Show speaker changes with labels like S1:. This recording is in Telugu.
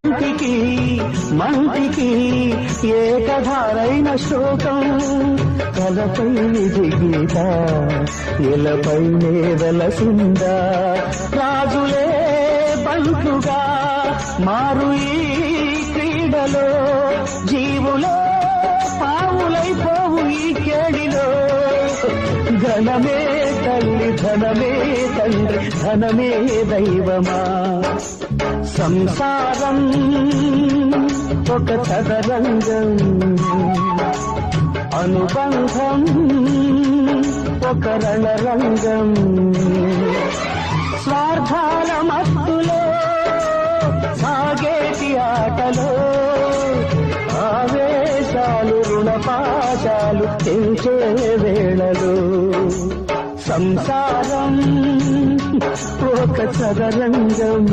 S1: మంటికి మంటికి ఏకధారైన శోకం కలపై విధి గీత ఇలపైనే వెలసిందా రాజులే బంటుగా మారు ఈ క్రీడలో జీవులే పావులైపోవు ఈ కేడిలో ధనమే తల్లి ధనమే తండ్రి ధనమే దైవమా సంసారం ఒక చదరంగం అనుబంధం ఒక రణరంగం స్వార్థాల మత్తులో సాగేటి ఆటలో ఆవేశాలు రుణపాశాలు తెంచే వేళలో సంసారం ఒక చదరంగం